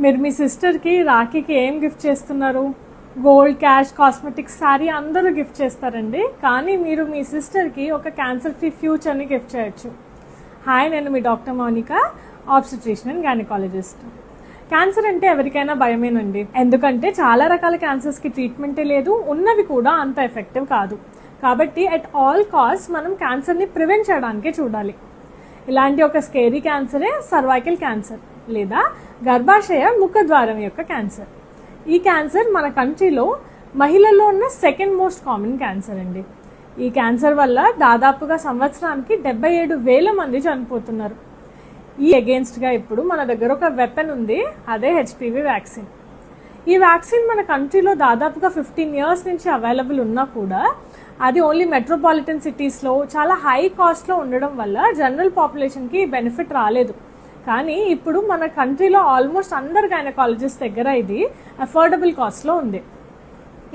మీరు మీ సిస్టర్కి రాఖీకి ఏం గిఫ్ట్ చేస్తున్నారు? గోల్డ్, క్యాష్, కాస్మెటిక్స్, శారీ అందరూ గిఫ్ట్ చేస్తారండి. కానీ మీరు మీ సిస్టర్కి ఒక క్యాన్సర్ ఫ్రీ ఫ్యూచర్ని గిఫ్ట్ చేయొచ్చు. హాయ్, నేను మీ doctor Mounika, obstetrician and gynaecologist. Cancer అంటే ఎవరికైనా భయమేనండి. ఎందుకంటే చాలా రకాల క్యాన్సర్స్కి ట్రీట్మెంటే లేదు, ఉన్నవి కూడా అంత ఎఫెక్టివ్ కాదు. కాబట్టి అట్ ఆల్ కాస్ట్ మనం క్యాన్సర్ని ప్రివెంట్ చేయడానికే చూడాలి. ఇలాంటి ఒక స్కేరీ క్యాన్సరే సర్వైకల్ క్యాన్సర్ లేదా గర్భాశయ ముఖద్వారం యొక్క క్యాన్సర్. ఈ క్యాన్సర్ మన కంట్రీలో మహిళల్లో ఉన్న సెకండ్ మోస్ట్ కామన్ క్యాన్సర్ అండి. ఈ క్యాన్సర్ వల్ల దాదాపుగా సంవత్సరానికి 77,000 మంది చనిపోతున్నారు. ఈ అగేన్స్ట్గా ఇప్పుడు మన దగ్గర ఒక వెపన్ ఉంది, అదే HPV వ్యాక్సిన్. ఈ వ్యాక్సిన్ మన కంట్రీలో దాదాపుగా 15 years నుంచి అవైలబుల్ ఉన్నా కూడా అది ఓన్లీ మెట్రోపాలిటన్ సిటీస్లో చాలా హై కాస్ట్లో ఉండడం వల్ల జనరల్ పాపులేషన్కి బెనిఫిట్ రాలేదు. కానీ ఇప్పుడు మన కంట్రీలో ఆల్మోస్ట్ అందరు గైనకాలజిస్ట్ దగ్గర ఇది అఫోర్డబుల్ కాస్ట్లో ఉంది.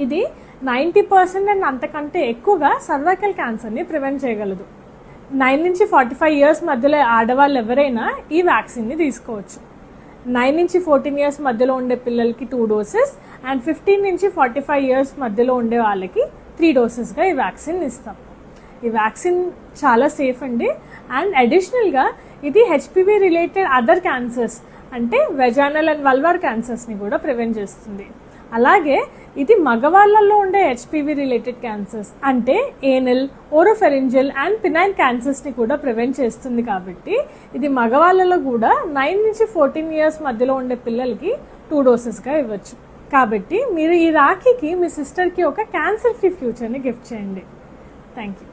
ఇది 90% అండ్ అంతకంటే ఎక్కువగా సర్వైకల్ క్యాన్సర్ని ప్రివెంట్ చేయగలదు. 9 నుంచి 45 years మధ్యలో ఆడవాళ్ళు ఎవరైనా ఈ వ్యాక్సిన్ని తీసుకోవచ్చు. 9 నుంచి 14 years మధ్యలో ఉండే పిల్లలకి 2 doses అండ్ 15 నుంచి 45 years మధ్యలో ఉండే వాళ్ళకి 3 dosesగా ఈ వ్యాక్సిన్ ఇస్తాం. ఈ వ్యాక్సిన్ చాలా సేఫ్ అండి. అండ్ అడిషనల్గా ఇది HPV రిలేటెడ్ అదర్ క్యాన్సర్స్ అంటే వెజైనల్ అండ్ వల్వార్ క్యాన్సర్స్ని కూడా ప్రివెంట్ చేస్తుంది. అలాగే ఇది మగవాళ్ళల్లో ఉండే HPV రిలేటెడ్ క్యాన్సర్స్ అంటే ఏనల్, ఓరోఫెరింజల్ అండ్ పినైన్ క్యాన్సర్స్ని కూడా ప్రివెంట్ చేస్తుంది. కాబట్టి ఇది మగవాళ్ళలో కూడా 9 నుంచి 14 years మధ్యలో ఉండే పిల్లలకి 2 dosesగా ఇవ్వచ్చు. కాబట్టి మీరు ఈ రాఖీకి మీ సిస్టర్కి ఒక క్యాన్సర్ ఫ్రీ ఫ్యూచర్ని గిఫ్ట్ చేయండి. Thank you.